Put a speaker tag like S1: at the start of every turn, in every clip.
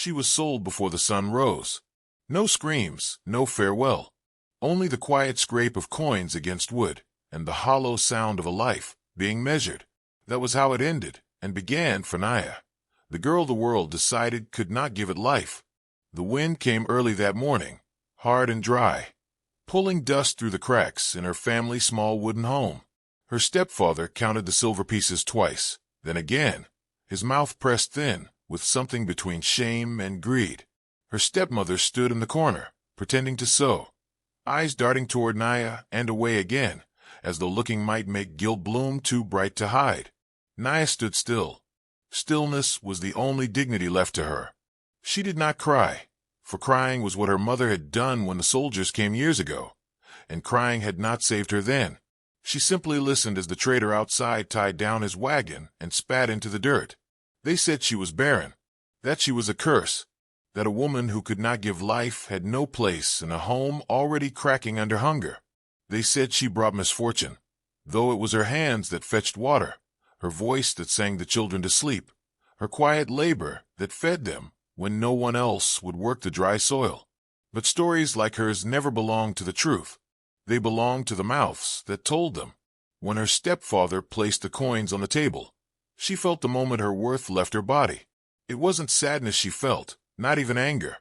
S1: She was sold before the sun rose. No screams, no farewell. Only the quiet scrape of coins against wood, and the hollow sound of a life being measured. That was how it ended and began for Naya, the girl the world decided could not give it life. The wind came early that morning, hard and dry, pulling dust through the cracks in her family's small wooden home. Her stepfather counted the silver pieces twice, then again, his mouth pressed thin with something between shame and greed. Her stepmother stood in the corner, pretending to sew, eyes darting toward Naya and away again, as though looking might make guilt bloom too bright to hide. Naya stood still. Stillness was the only dignity left to her. She did not cry, for crying was what her mother had done when the soldiers came years ago, and crying had not saved her then. She simply listened as the trader outside tied down his wagon and spat into the dirt. They said she was barren, that she was a curse, that a woman who could not give life had no place in a home already cracking under hunger. They said she brought misfortune, though it was her hands that fetched water, her voice that sang the children to sleep, her quiet labor that fed them when no one else would work the dry soil. But stories like hers never belonged to the truth. They belonged to the mouths that told them. When her stepfather placed the coins on the table, she felt the moment her worth left her body. It wasn't sadness she felt, not even anger.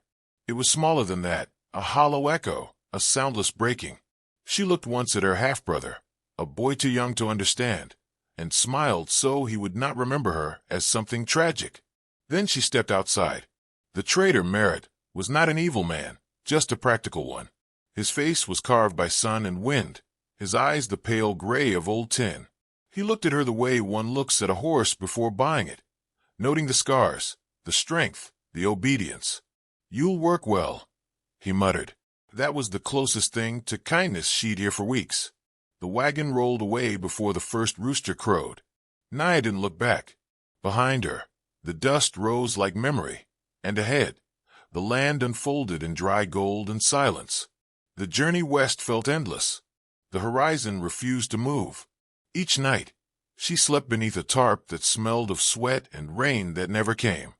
S1: It was smaller than that, a hollow echo, a soundless breaking. She looked once at her half-brother, a boy too young to understand, and smiled so he would not remember her as something tragic. Then she stepped outside. The trader, Merritt, was not an evil man, just a practical one. His face was carved by sun and wind, his eyes the pale gray of old tin. He looked at her the way one looks at a horse before buying it, noting the scars, the strength, the obedience. "You'll work well," he muttered. That was the closest thing to kindness she'd hear for weeks. The wagon rolled away before the first rooster crowed. Naya didn't look back. Behind her, the dust rose like memory, and ahead, the land unfolded in dry gold and silence. The journey west felt endless. The horizon refused to move. Each night, she slept beneath a tarp that smelled of sweat and rain that never came.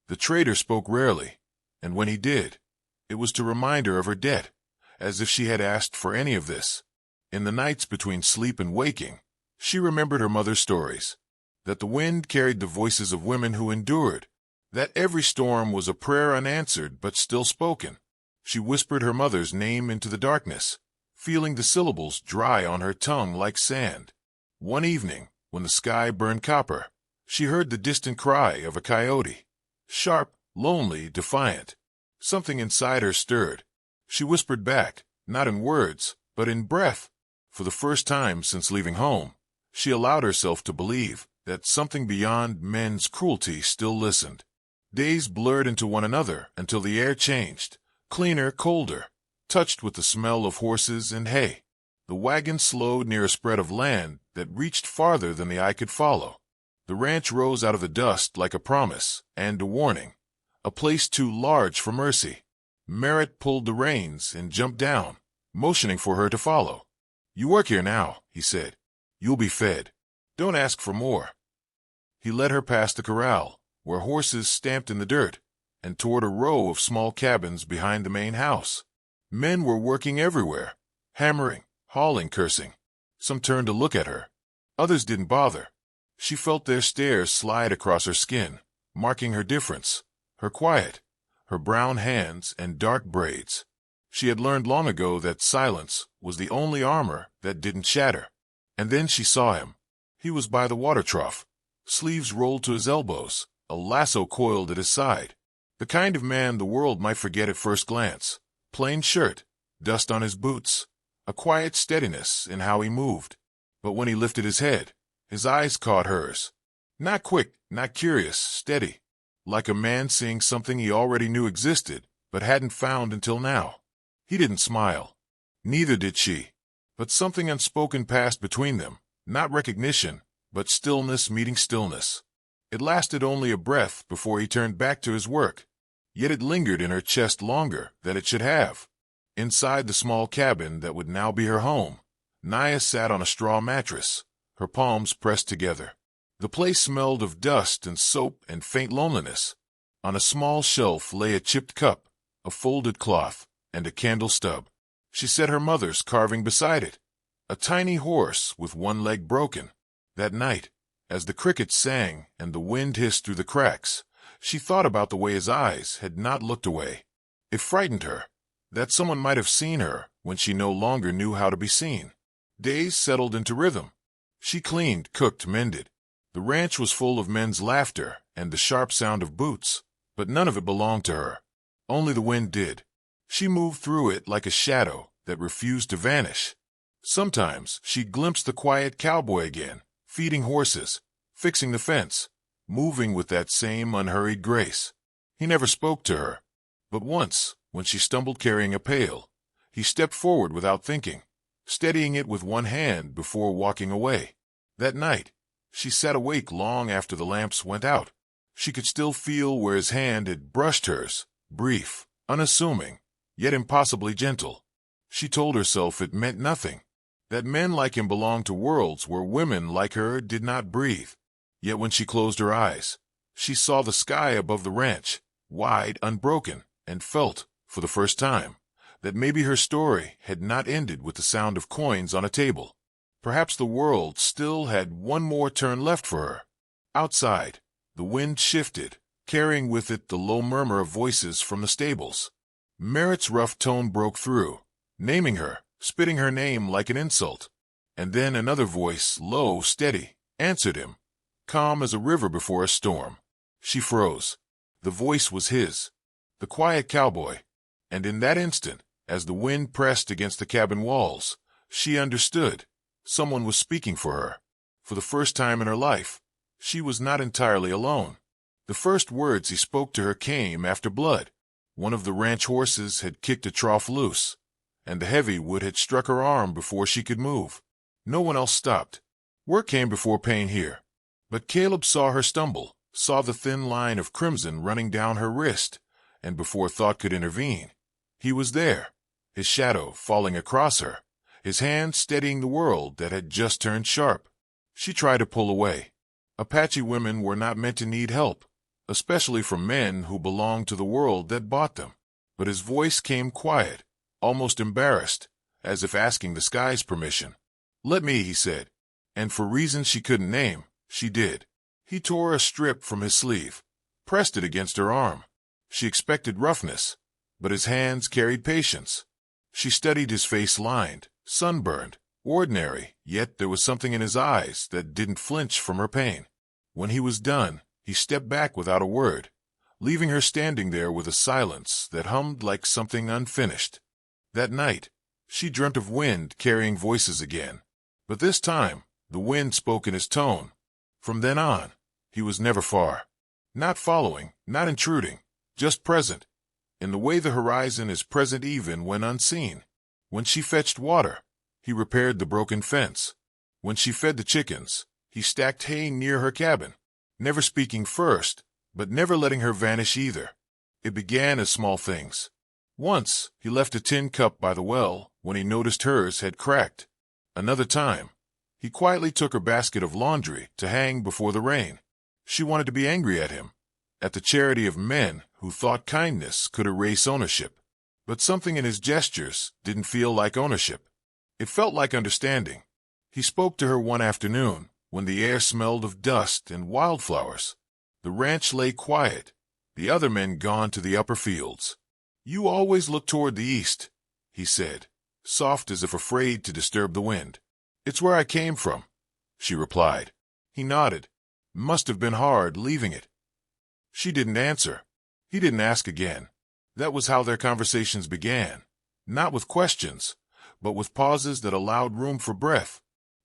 S1: The trader spoke rarely, and when he did, it was to remind her of her debt, as if she had asked for any of this. In the nights between sleep and waking, she remembered her mother's stories, that the wind carried the voices of women who endured, that every storm was a prayer unanswered but still spoken. She whispered her mother's name into the darkness, feeling the syllables dry on her tongue like sand. One evening, when the sky burned copper, she heard the distant cry of a coyote, sharp, lonely, defiant. Something inside her stirred. She whispered back, not in words, but in breath. For the first time since leaving home, she allowed herself to believe that something beyond men's cruelty still listened. Days blurred into one another until the air changed, cleaner, colder, touched with the smell of horses and hay. The wagon slowed near a spread of land that reached farther than the eye could follow. The ranch rose out of the dust like a promise and a warning, a place too large for mercy. Merritt pulled the reins and jumped down, motioning for her to follow. "You work here now," he said. "You'll be fed. Don't ask for more." He led her past the corral, where horses stamped in the dirt, and toward a row of small cabins behind the main house. Men were working everywhere, hammering, hauling, cursing. Some turned to look at her. Others didn't bother. She felt their stares slide across her skin, marking her difference, her quiet, her brown hands and dark braids. She had learned long ago that silence was the only armor that didn't shatter. And then she saw him. He was by the water trough, sleeves rolled to his elbows, a lasso coiled at his side. The kind of man the world might forget at first glance. Plain shirt, dust on his boots, a quiet steadiness in how he moved. But when he lifted his head, his eyes caught hers. Not quick, not curious, steady, like a man seeing something he already knew existed, but hadn't found until now. He didn't smile. Neither did she. But something unspoken passed between them, not recognition, but stillness meeting stillness. It lasted only a breath before he turned back to his work, yet it lingered in her chest longer than it should have. Inside the small cabin that would now be her home, Naya sat on a straw mattress, her palms pressed together. The place smelled of dust and soap and faint loneliness. On a small shelf lay a chipped cup, a folded cloth, and a candle stub. She set her mother's carving beside it, a tiny horse with one leg broken. That night, as the crickets sang and the wind hissed through the cracks, she thought about the way his eyes had not looked away. It frightened her, that someone might have seen her when she no longer knew how to be seen. Days settled into rhythm. She cleaned, cooked, mended. The ranch was full of men's laughter and the sharp sound of boots, but none of it belonged to her. Only the wind did. She moved through it like a shadow that refused to vanish. Sometimes she glimpsed the quiet cowboy again, feeding horses, fixing the fence, moving with that same unhurried grace. He never spoke to her, but once, when she stumbled carrying a pail, he stepped forward without thinking, steadying it with one hand before walking away. That night, she sat awake long after the lamps went out. She could still feel where his hand had brushed hers, brief, unassuming, yet impossibly gentle. She told herself it meant nothing, that men like him belonged to worlds where women like her did not breathe. Yet when she closed her eyes, she saw the sky above the ranch, wide, unbroken, and felt, for the first time, that maybe her story had not ended with the sound of coins on a table. Perhaps the world still had one more turn left for her. Outside, the wind shifted, carrying with it the low murmur of voices from the stables. Merritt's rough tone broke through, naming her, spitting her name like an insult. And then another voice, low, steady, answered him, calm as a river before a storm. She froze. The voice was his, the quiet cowboy. And in that instant, as the wind pressed against the cabin walls, she understood. Someone was speaking for her. For the first time in her life, she was not entirely alone. The first words he spoke to her came after blood. One of the ranch horses had kicked a trough loose, and the heavy wood had struck her arm before she could move. No one else stopped. Work came before pain here. But Caleb saw her stumble, saw the thin line of crimson running down her wrist, and before thought could intervene, he was there, his shadow falling across her, his hand steadying the world that had just turned sharp. She tried to pull away. Apache women were not meant to need help, especially from men who belonged to the world that bought them. But his voice came quiet, almost embarrassed, as if asking the sky's permission. "Let me," he said, and for reasons she couldn't name, she did. He tore a strip from his sleeve, pressed it against her arm. She expected roughness, but his hands carried patience. She studied his face, lined, sunburned, ordinary, yet there was something in his eyes that didn't flinch from her pain. When he was done, he stepped back without a word, leaving her standing there with a silence that hummed like something unfinished. That night, she dreamt of wind carrying voices again, but this time the wind spoke in his tone. From then on, he was never far. Not following, not intruding, just present, in the way the horizon is present even when unseen. When she fetched water, he repaired the broken fence. When she fed the chickens, he stacked hay near her cabin, never speaking first, but never letting her vanish either. It began as small things. Once, he left a tin cup by the well when he noticed hers had cracked. Another time, he quietly took her basket of laundry to hang before the rain. She wanted to be angry at him, at the charity of men who thought kindness could erase ownership. But something in his gestures didn't feel like ownership. It felt like understanding. He spoke to her one afternoon when the air smelled of dust and wildflowers. The ranch lay quiet, the other men gone to the upper fields. "You always look toward the east," he said, soft as if afraid to disturb the wind. "It's where I came from," she replied. He nodded. Must have been hard leaving it. She didn't answer. He didn't ask again. That was how their conversations began, not with questions, but with pauses that allowed room for breath.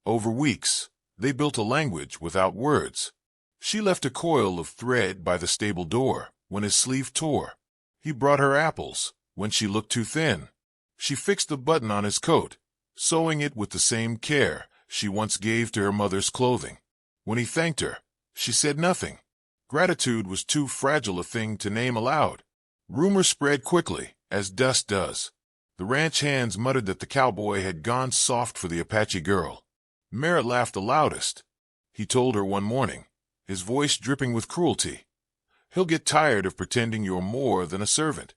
S1: Over weeks, they built a language without words. She left a coil of thread by the stable door when his sleeve tore. He brought her apples when she looked too thin. She fixed the button on his coat, sewing it with the same care she once gave to her mother's clothing. When he thanked her, she said nothing. Gratitude was too fragile a thing to name aloud. Rumors spread quickly, as dust does. The ranch hands muttered that the cowboy had gone soft for the Apache girl. Merritt laughed the loudest. He told her one morning, his voice dripping with cruelty. He'll get tired of pretending you're more than a servant.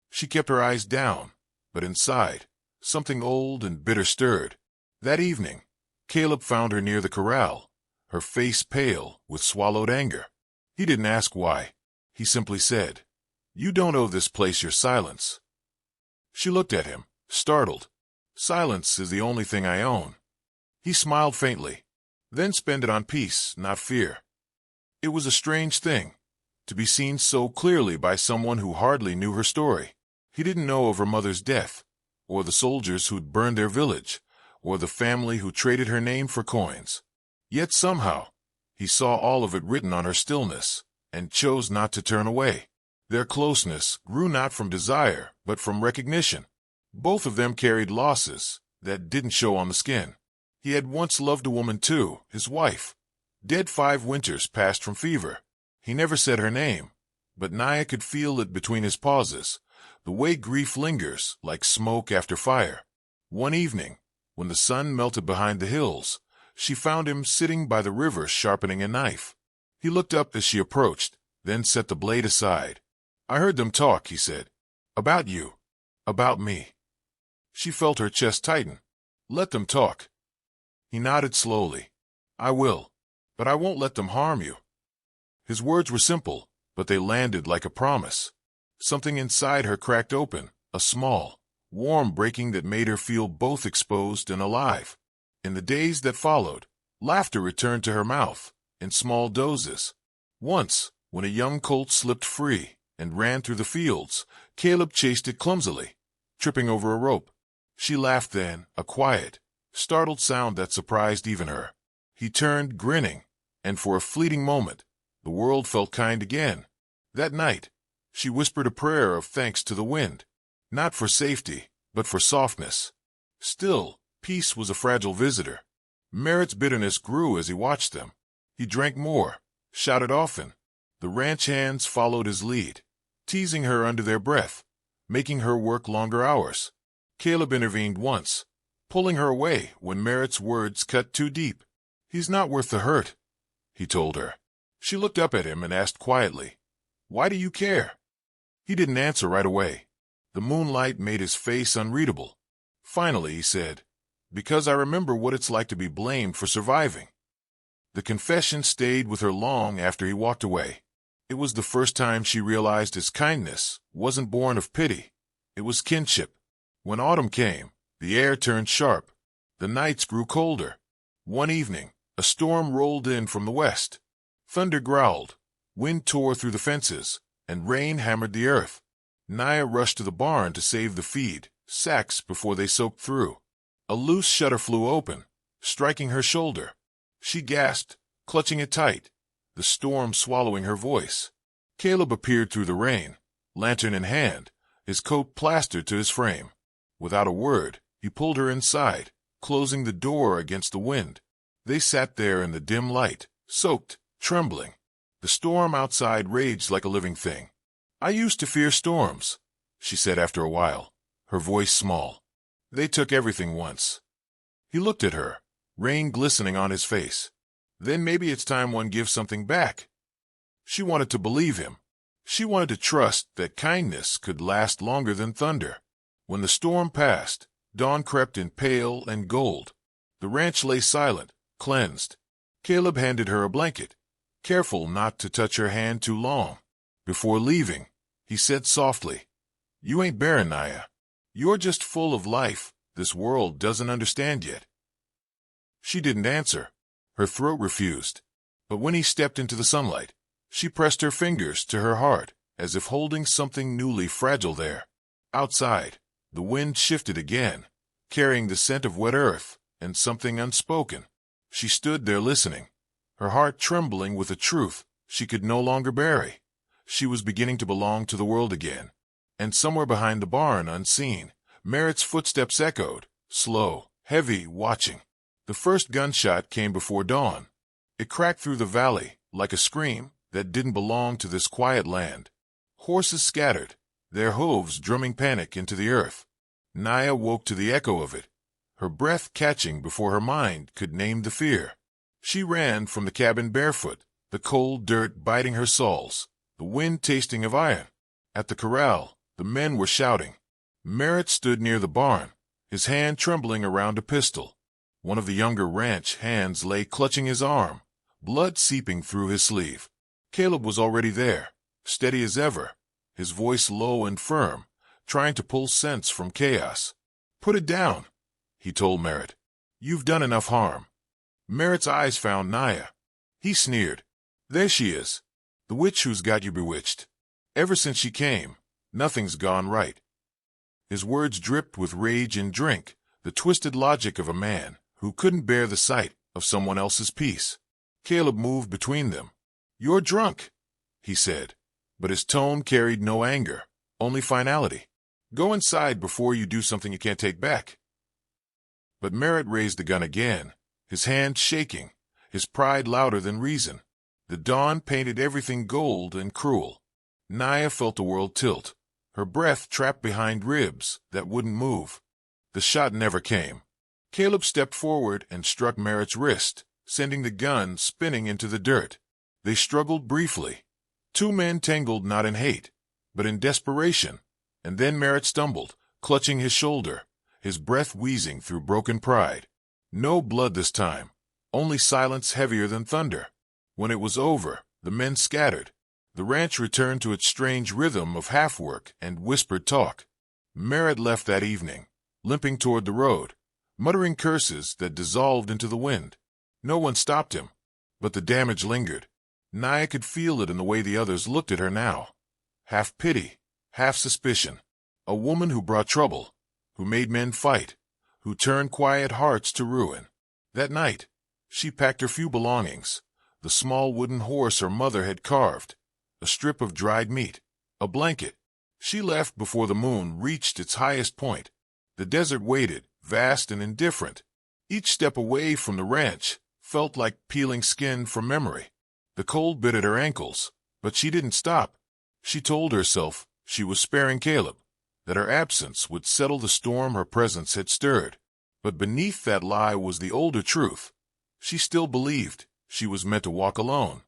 S1: She kept her eyes down, but inside, something old and bitter stirred. That evening, Caleb found her near the corral, her face pale with swallowed anger. He didn't ask why. He simply said, "You don't owe this place your silence." She looked at him, startled. "Silence is the only thing I own." He smiled faintly, then spent it on peace, not fear. It was a strange thing, to be seen so clearly by someone who hardly knew her story. He didn't know of her mother's death, or the soldiers who'd burned their village, or the family who traded her name for coins. Yet somehow, he saw all of it written on her stillness, and chose not to turn away. Their closeness grew not from desire, but from recognition. Both of them carried losses that didn't show on the skin. He had once loved a woman too, his wife, dead 5 winters past from fever. He never said her name, but Naya could feel it between his pauses, the way grief lingers like smoke after fire. One evening, when the sun melted behind the hills, she found him sitting by the river sharpening a knife. He looked up as she approached, then set the blade aside. "I heard them talk," he said. "About you. About me." She felt her chest tighten. "Let them talk." He nodded slowly. "I will, but I won't let them harm you." His words were simple, but they landed like a promise. Something inside her cracked open, a small, warm breaking that made her feel both exposed and alive. In the days that followed, laughter returned to her mouth, in small doses. Once, when a young colt slipped free and ran through the fields, Caleb chased it clumsily, tripping over a rope. She laughed then, a quiet, startled sound that surprised even her. He turned, grinning, and for a fleeting moment, the world felt kind again. That night, she whispered a prayer of thanks to the wind, not for safety, but for softness. Still, peace was a fragile visitor. Merritt's bitterness grew as he watched them. He drank more, shouted often. The ranch hands followed his lead, teasing her under their breath, making her work longer hours. Caleb intervened once, pulling her away when Merritt's words cut too deep. "He's not worth the hurt," he told her. She looked up at him and asked quietly, "Why do you care?" He didn't answer right away. The moonlight made his face unreadable. Finally, he said, "Because I remember what it's like to be blamed for surviving." The confession stayed with her long after he walked away. It was the first time she realized his kindness wasn't born of pity. It was kinship. When autumn came, the air turned sharp. The nights grew colder. One evening, a storm rolled in from the west. Thunder growled, wind tore through the fences, and rain hammered the earth. Naya rushed to the barn to save the feed, sacks before they soaked through. A loose shutter flew open, striking her shoulder. She gasped, clutching it tight, the storm swallowing her voice. Caleb appeared through the rain, lantern in hand, his coat plastered to his frame. Without a word, he pulled her inside, closing the door against the wind. They sat there in the dim light, soaked, trembling. The storm outside raged like a living thing. "I used to fear storms," she said after a while, her voice small. "They took everything once." He looked at her, rain glistening on his face. "Then maybe it's time one gives something back." She wanted to believe him. She wanted to trust that kindness could last longer than thunder. When the storm passed, dawn crept in pale and gold. The ranch lay silent, cleansed. Caleb handed her a blanket, careful not to touch her hand too long. Before leaving, he said softly, "You ain't barren, Naya. You're just full of life this world doesn't understand yet." She didn't answer. Her throat refused. But when he stepped into the sunlight, she pressed her fingers to her heart, as if holding something newly fragile there. Outside, the wind shifted again, carrying the scent of wet earth and something unspoken. She stood there listening, her heart trembling with a truth she could no longer bury. She was beginning to belong to the world again. And somewhere behind the barn, unseen, Merritt's footsteps echoed, slow, heavy, watching. The first gunshot came before dawn. It cracked through the valley like a scream that didn't belong to this quiet land. Horses scattered, their hooves drumming panic into the earth. Naya woke to the echo of it, her breath catching before her mind could name the fear. She ran from the cabin barefoot, the cold dirt biting her soles, the wind tasting of iron. At the corral, the men were shouting. Merritt stood near the barn, his hand trembling around a pistol. One of the younger ranch hands lay clutching his arm, blood seeping through his sleeve. Caleb was already there, steady as ever, his voice low and firm, trying to pull sense from chaos. "Put it down," he told Merritt. "You've done enough harm." Merritt's eyes found Naya. He sneered. "There she is, the witch who's got you bewitched. Ever since she came, nothing's gone right." His words dripped with rage and drink, the twisted logic of a man who couldn't bear the sight of someone else's peace. Caleb moved between them. "You're drunk," he said, but his tone carried no anger, only finality. "Go inside before you do something you can't take back." But Merritt raised the gun again, his hand shaking, his pride louder than reason. The dawn painted everything gold and cruel. Naya felt the world tilt, her breath trapped behind ribs that wouldn't move. The shot never came. Caleb stepped forward and struck Merritt's wrist, sending the gun spinning into the dirt. They struggled briefly. Two men tangled not in hate, but in desperation, and then Merritt stumbled, clutching his shoulder, his breath wheezing through broken pride. No blood this time, only silence heavier than thunder. When it was over, the men scattered. The ranch returned to its strange rhythm of half-work and whispered talk. Merritt left that evening, limping toward the road, muttering curses that dissolved into the wind. No one stopped him, but the damage lingered. Naya could feel it in the way the others looked at her now. Half pity, half suspicion. A woman who brought trouble, who made men fight, who turned quiet hearts to ruin. That night, she packed her few belongings, the small wooden horse her mother had carved, a strip of dried meat, a blanket. She left before the moon reached its highest point. The desert waited, vast and indifferent. Each step away from the ranch felt like peeling skin from memory. The cold bit at her ankles, but she didn't stop. She told herself she was sparing Caleb, that her absence would settle the storm her presence had stirred. But beneath that lie was the older truth. She still believed she was meant to walk alone.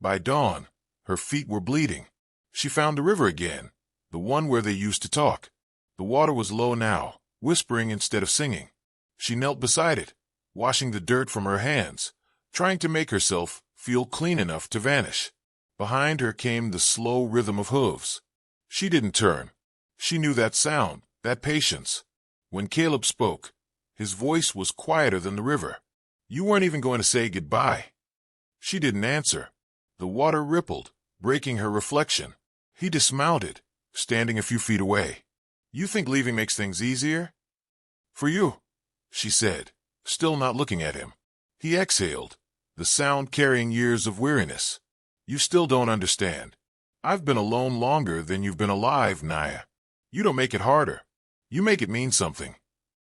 S1: By dawn, her feet were bleeding. She found the river again, the one where they used to talk. The water was low now, whispering instead of singing. She knelt beside it, washing the dirt from her hands, trying to make herself feel clean enough to vanish. Behind her came the slow rhythm of hooves. She didn't turn. She knew that sound, that patience. When Caleb spoke, his voice was quieter than the river. "You weren't even going to say goodbye." She didn't answer. The water rippled, breaking her reflection. He dismounted, standing a few feet away. "You think leaving makes things easier?" "For you," she said, still not looking at him. He exhaled, the sound carrying years of weariness. "You still don't understand. I've been alone longer than you've been alive, Naya. You don't make it harder. You make it mean something."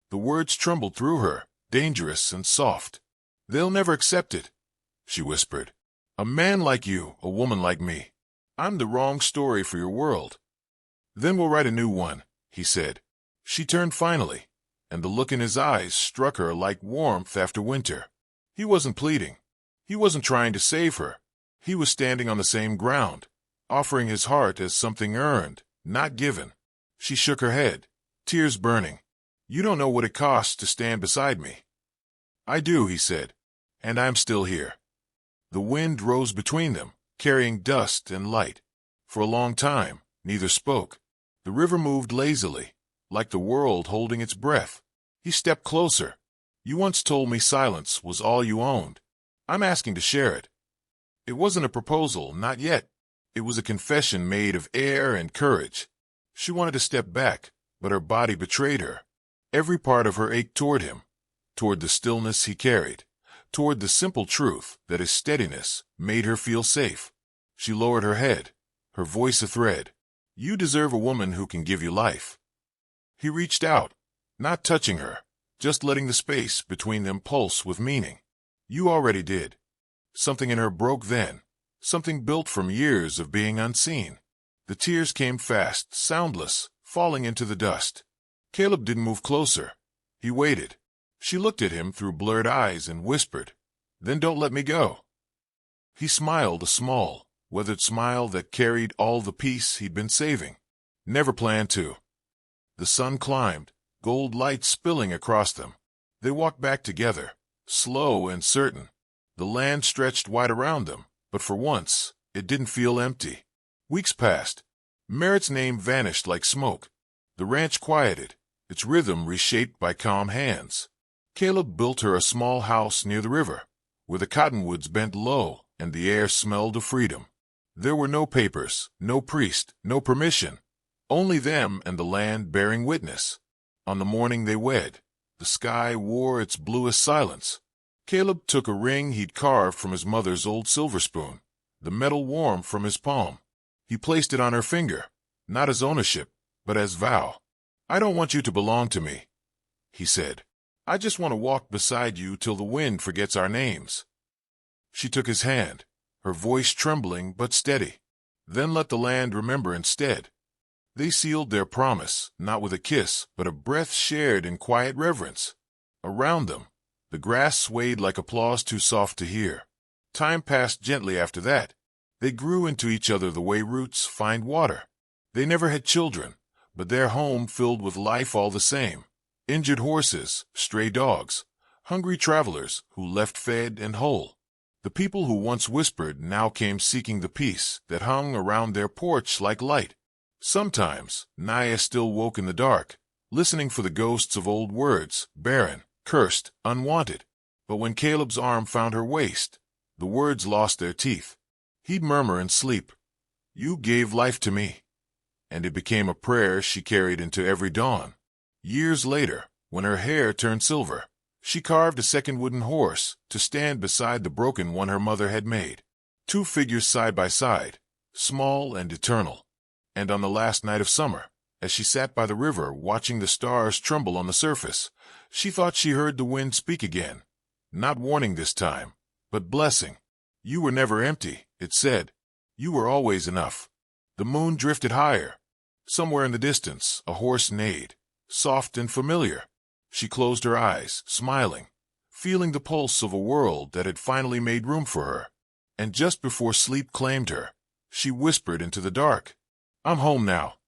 S1: The words trembled through her, dangerous and soft. "They'll never accept it," she whispered. "A man like you, a woman like me. I'm the wrong story for your world." "Then we'll write a new one," he said. She turned finally, and the look in his eyes struck her like warmth after winter. He wasn't pleading. He wasn't trying to save her. He was standing on the same ground, offering his heart as something earned, not given. She shook her head, tears burning. "You don't know what it costs to stand beside me." "I do," he said, "and I'm still here." The wind rose between them, carrying dust and light. For a long time, neither spoke. The river moved lazily, like the world holding its breath. He stepped closer. "You once told me silence was all you owned. I'm asking to share it." It wasn't a proposal, not yet. It was a confession made of air and courage. She wanted to step back, but her body betrayed her. Every part of her ached toward him, toward the stillness he carried, toward the simple truth that his steadiness made her feel safe. She lowered her head, her voice a thread. "You deserve a woman who can give you life." He reached out, not touching her, just letting the space between them pulse with meaning. "You already did." Something in her broke then, something built from years of being unseen. The tears came fast, soundless, falling into the dust. Caleb didn't move closer. He waited. She looked at him through blurred eyes and whispered, "Then don't let me go." He smiled a small, weathered smile that carried all the peace he'd been saving. Never planned to. The sun climbed, gold light spilling across them. They walked back together, slow and certain. The land stretched wide around them, but for once, it didn't feel empty. Weeks passed. Merritt's name vanished like smoke. The ranch quieted, its rhythm reshaped by calm hands. Caleb built her a small house near the river, where the cottonwoods bent low and the air smelled of freedom. There were no papers, no priest, no permission, only them and the land bearing witness. On the morning they wed, the sky wore its bluest silence. Caleb took a ring he'd carved from his mother's old silver spoon, the metal warm from his palm. He placed it on her finger, not as ownership, but as vow. "I don't want you to belong to me," he said. "I just want to walk beside you till the wind forgets our names." She took his hand, her voice trembling but steady. "Then let the land remember instead." They sealed their promise, not with a kiss, but a breath shared in quiet reverence. Around them, the grass swayed like applause too soft to hear. Time passed gently after that. They grew into each other the way roots find water. They never had children, but their home filled with life all the same. Injured horses, stray dogs, hungry travelers who left fed and whole. The people who once whispered now came seeking the peace that hung around their porch like light. Sometimes, Naya still woke in the dark, listening for the ghosts of old words, barren, cursed, unwanted. But when Caleb's arm found her waist, the words lost their teeth. He'd murmur in sleep, "You gave life to me." And it became a prayer she carried into every dawn. Years later, when her hair turned silver, she carved a second wooden horse to stand beside the broken one her mother had made. Two figures side by side, small and eternal. And on the last night of summer, as she sat by the river watching the stars tremble on the surface, she thought she heard the wind speak again. Not warning this time, but blessing. "You were never empty," it said. "You were always enough." The moon drifted higher. Somewhere in the distance, a horse neighed, soft and familiar. She closed her eyes, smiling, feeling the pulse of a world that had finally made room for her. And just before sleep claimed her, she whispered into the dark, "I'm home now."